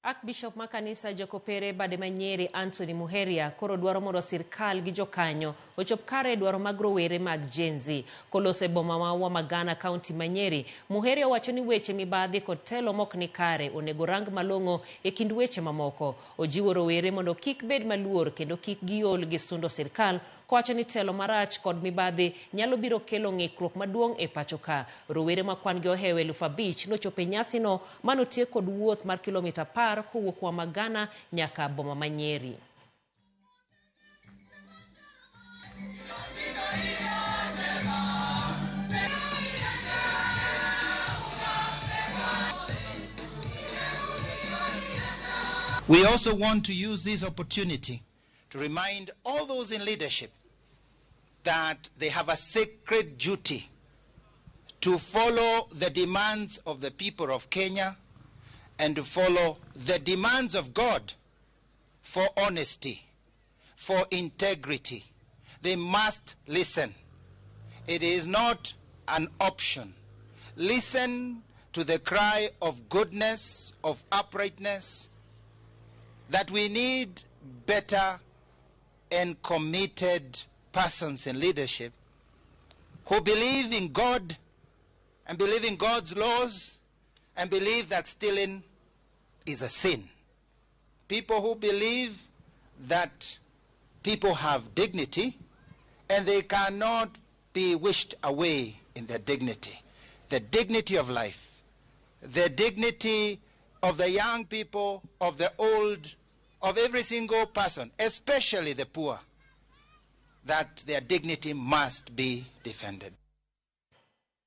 Archbishop makanisa Jakopere bade manyere Anthony Muheria koro dwaro mondo sirkal gi jokanyo ochop kare dwaro mag rowere mag Gen Z. Kolose boma wa Magana County Manyeri, Muheria wacho ni weche mibadhi kod telo mok ni kare onego rang malongo e kind weche mamoko. Ojiwo rowere mondo kik bed maluor kendo kik giol gi sundo sirkal, kowacho ni telo marach kod mibadhi nyalo biro kelo ng'ikruok maduong' e pacho ka. Rowere makwan gi ohewe 5,000 nochope nyasi no manotie kod wuoth mar kilomita 10 kowuok wa Magana nyaka boma Manyeri. We also want to use this opportunity to remind all those in leadership that they have a sacred duty to follow the demands of the people of Kenya and to follow the demands of God for honesty, for integrity. They must listen. It is not an option. Listen to the cry of goodness, of uprightness, that we need better and committed persons in leadership who believe in God and believe in God's laws and believe that stealing is a sin. People who believe that people have dignity and they cannot be wished away in their dignity. The dignity of life, the dignity of the young people, of the old, of every single person, especially the poor, that their dignity must be defended.